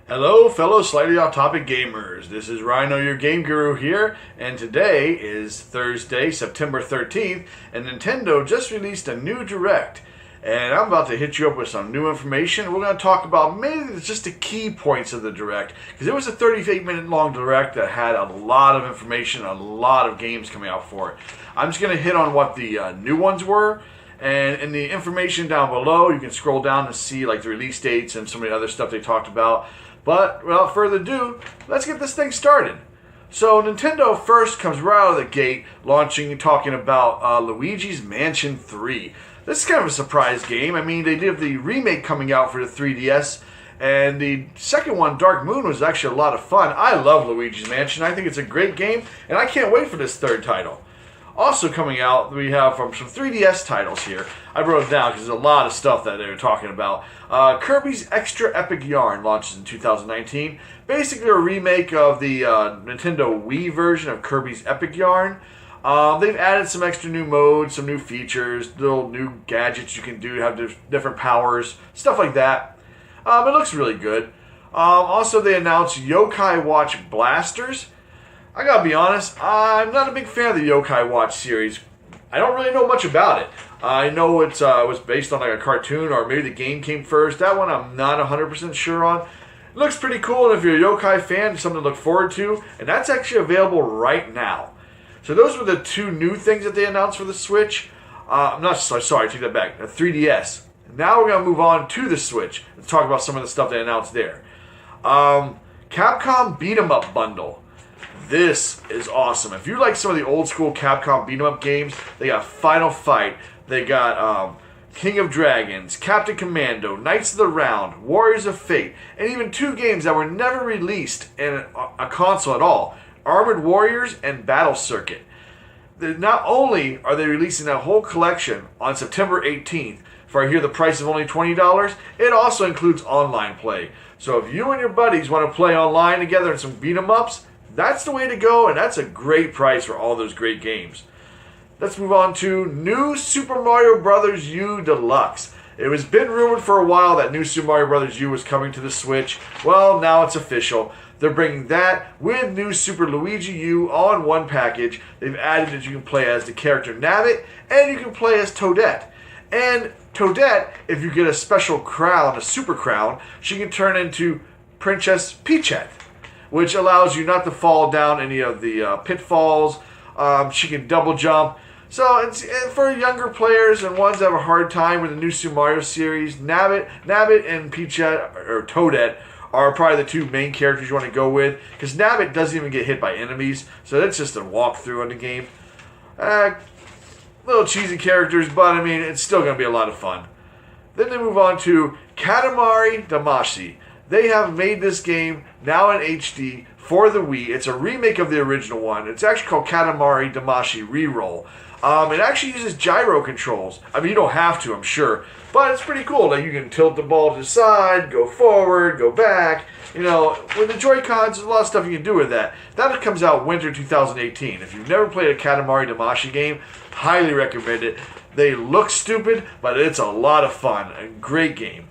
Hello, fellow slightly off-topic gamers. This is Ryno, your game guru here, and today is Thursday, September 13th, and Nintendo just released a new Direct. And I'm about to hit you up with some new information. We're going to talk about mainly just the key points of the Direct, because it was a 38-minute long Direct that had a lot of information, a lot of games coming out for it. I'm just going to hit on what the new ones were, and in the information down below, you can scroll down and see like the release dates and some of the other stuff they talked about. But without further ado, let's get this thing started. So Nintendo first comes right out of the gate, launching and talking about Luigi's Mansion 3. This is kind of a surprise game. I mean, they did the remake coming out for the 3DS, and the second one, Dark Moon, was actually a lot of fun. I love Luigi's Mansion. I think it's a great game, and I can't wait for this third title. Also coming out, we have from some 3DS titles here. I wrote it down because there's a lot of stuff that they were talking about. Kirby's Extra Epic Yarn launches in 2019. Basically a remake of the Nintendo Wii version of Kirby's Epic Yarn. They've added some extra new modes, some new features, little new gadgets you can do to have different powers, stuff like that. It looks really good. Also, they announced Yokai Watch Blasters. I gotta be honest, I'm not a big fan of the Yokai Watch series. I don't really know much about it. I know it was based on like a cartoon, or maybe the game came first. That one I'm not 100% sure on. It looks pretty cool, and if you're a Yokai fan, it's something to look forward to. And that's actually available right now. So those were the two new things that they announced for the Switch. I'm not sorry, take that back. The 3DS. Now we're gonna move on to the Switch. Let's talk about some of the stuff they announced there. Capcom Beat 'em Up Bundle. This is awesome. If you like some of the old school Capcom beat 'em up games, they got Final Fight, they got King of Dragons, Captain Commando, Knights of the Round, Warriors of Fate, and even two games that were never released in a console at all, Armored Warriors and Battle Circuit. Not only are they releasing that whole collection on September 18th, for I hear the price of only $20, it also includes online play. So if you and your buddies want to play online together in some beat 'em ups, that's the way to go, and that's a great price for all those great games. Let's move on to New Super Mario Bros. U Deluxe. It was been rumored for a while that New Super Mario Bros. U was coming to the Switch. Well, now it's official. They're bringing that with New Super Luigi U all in one package. They've added that you can play as the character Nabbit, and you can play as Toadette. And Toadette, if you get a special crown, a super crown, she can turn into Princess Peachette, which allows you not to fall down any of the pitfalls. She can double jump. So it's for younger players and ones that have a hard time with the new Super Mario series. Nabbit and Peachette, or Toadette, are probably the two main characters you want to go with, because Nabbit doesn't even get hit by enemies, so that's just a walkthrough on the game. Little cheesy characters, but I mean, it's still going to be a lot of fun. Then they move on to Katamari Damacy. They have made this game now in HD for the Wii. It's a remake of the original one. It's actually called Katamari Damacy Reroll. It actually uses gyro controls. I mean, you don't have to, I'm sure, but it's pretty cool. Like, you can tilt the ball to the side, go forward, go back. You know, with the Joy-Cons, there's a lot of stuff you can do with that. That comes out winter 2018. If you've never played a Katamari Damacy game, highly recommend it. They look stupid, but it's a lot of fun. A great game.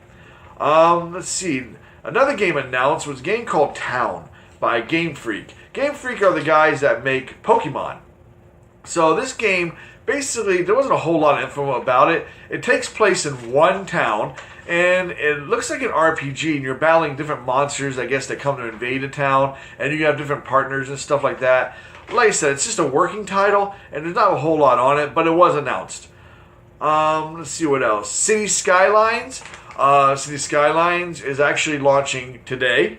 Let's see. Another game announced was a game called Town by Game Freak. Game Freak are the guys that make Pokemon. So this game, basically, there wasn't a whole lot of info about it. It takes place in one town, and it looks like an RPG, and you're battling different monsters, I guess, that come to invade a town, and you have different partners and stuff like that. Like I said, it's just a working title, and there's not a whole lot on it, but it was announced. Let's see what else. City Skylines. City Skylines is actually launching today.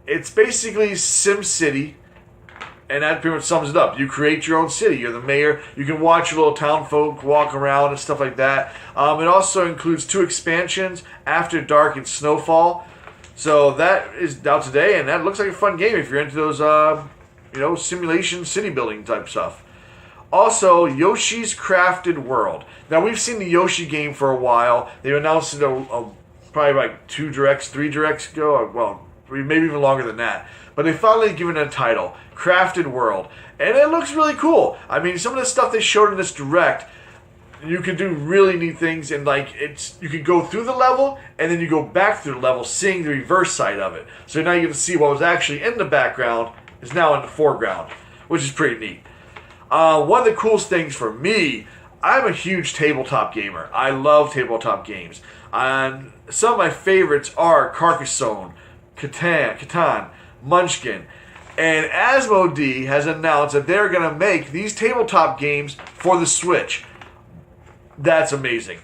It's basically SimCity, and that pretty much sums it up. You create your own city. You're the mayor. You can watch your little town folk walk around and stuff like that. It also includes two expansions, After Dark and Snowfall. So that is out today, and that looks like a fun game if you're into those, simulation city building type stuff. Also, Yoshi's Crafted World. Now, we've seen the Yoshi game for a while. They announced it probably like 3 directs ago. Well, maybe even longer than that. But they finally given it a title, Crafted World. And it looks really cool. I mean, some of the stuff they showed in this Direct, you can do really neat things, and like you can go through the level and then you go back through the level, seeing the reverse side of it. So now you get to see what was actually in the background is now in the foreground, which is pretty neat. One of the coolest things for me, I'm a huge tabletop gamer. I love tabletop games. And some of my favorites are Carcassonne, Catan, Munchkin. And Asmodee has announced that they're going to make these tabletop games for the Switch. That's amazing.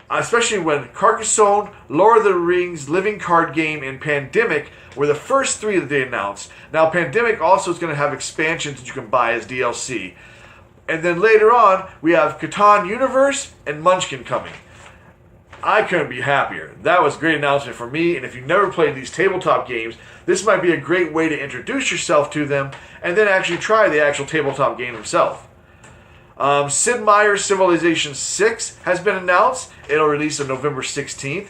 Especially when Carcassonne, Lord of the Rings, Living Card Game, and Pandemic were the first three that they announced. Now, Pandemic also is going to have expansions that you can buy as DLC. And then later on, we have Catan Universe and Munchkin coming. I couldn't be happier. That was a great announcement for me, and if you've never played these tabletop games, this might be a great way to introduce yourself to them and then actually try the actual tabletop game himself. Sid Meiers Civilization VI has been announced. It'll release on November 16th.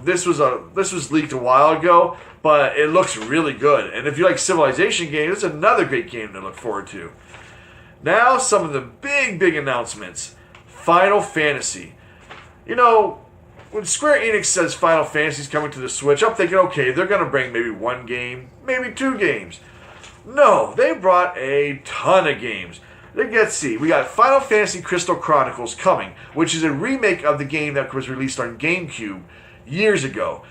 This was leaked a while ago, but it looks really good. And if you like Civilization games, it's another great game to look forward to. Now, some of the big announcements. Final Fantasy. You know, when Square Enix says Final Fantasy is coming to the Switch, I'm thinking, okay, they're going to bring maybe one game, maybe two games. No, they brought a ton of games. Let's see, we got Final Fantasy Crystal Chronicles coming, which is a remake of the game that was released on GameCube years ago.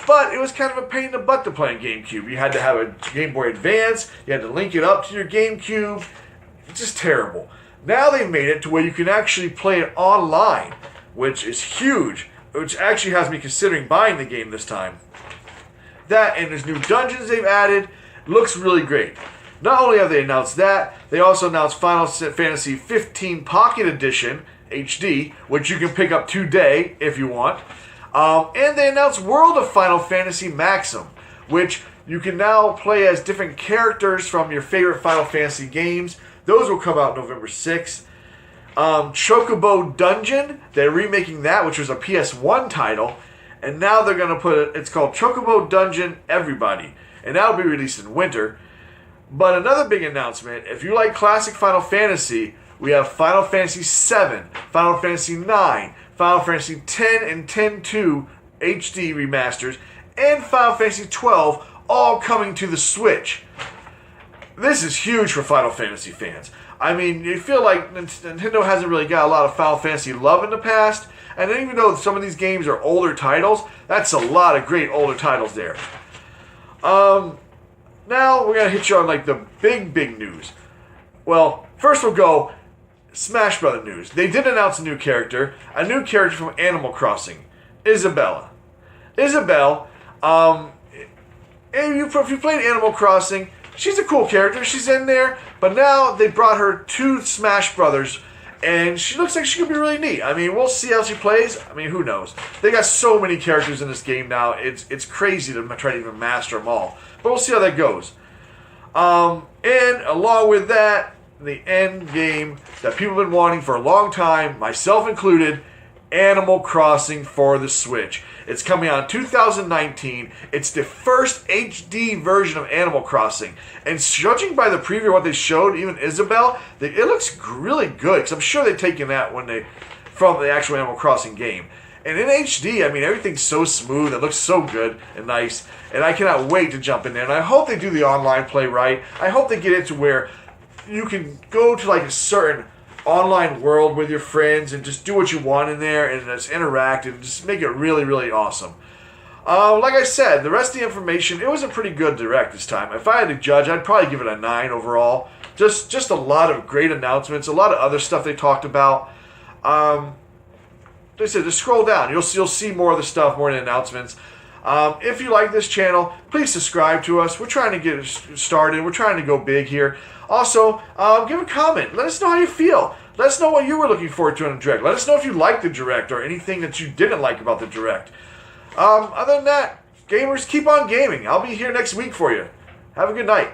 But it was kind of a pain in the butt to play on GameCube. You had to have a Game Boy Advance, you had to link it up to your GameCube. It's just terrible. Now they've made it to where you can actually play it online, which is huge, which actually has me considering buying the game this time. That, and there's new dungeons they've added, looks really great. Not only have they announced that, they also announced Final Fantasy 15 Pocket Edition HD, which you can pick up today if you want. And they announced World of Final Fantasy Maxim, which you can now play as different characters from your favorite Final Fantasy games. Those will come out November 6th. Chocobo Dungeon, they're remaking that, which was a PS1 title, and now they're going to put it, it's called Chocobo Dungeon Everybody, and that'll be released in winter. But another big announcement, if you like classic Final Fantasy, we have Final Fantasy VII, Final Fantasy IX, Final Fantasy X and X-2 HD remasters, and Final Fantasy XII all coming to the Switch. This is huge for Final Fantasy fans. I mean, you feel like Nintendo hasn't really got a lot of Final Fantasy love in the past, and even though some of these games are older titles, that's a lot of great older titles there. Now we're going to hit you on like the big news. Well, first we'll go Smash Brothers news. They did announce a new character from Animal Crossing, Isabella. Isabelle, if you played Animal Crossing, she's a cool character. She's in there, but now they brought her to Smash Brothers, and she looks like she could be really neat. I mean, we'll see how she plays. I mean, who knows? They got so many characters in this game now. It's crazy to try to even master them all. But we'll see how that goes. And along with that, the end game that people have been wanting for a long time, myself included, Animal Crossing for the Switch. It's coming out in 2019. It's the first HD version of Animal Crossing. And judging by the preview of what they showed, even Isabelle, it looks really good. Because I'm sure they've taken that from the actual Animal Crossing game. And in HD, I mean, everything's so smooth. It looks so good and nice. And I cannot wait to jump in there. And I hope they do the online play right. I hope they get it to where you can go to like a certain online world with your friends and just do what you want in there and just interact and just make it really, really awesome. Like I said, the rest of the information, it was a pretty good direct this time. If I had to judge, I'd probably give it a 9 overall. Just a lot of great announcements, a lot of other stuff they talked about. Like I said, just scroll down. You'll see more of the stuff, more of the announcements. If you like this channel, please subscribe to us. We're trying to get started. We're trying to go big here. Also, give a comment. Let us know how you feel. Let us know what you were looking forward to in the Direct. Let us know if you liked the Direct or anything that you didn't like about the Direct. Other than that, gamers, keep on gaming. I'll be here next week for you. Have a good night.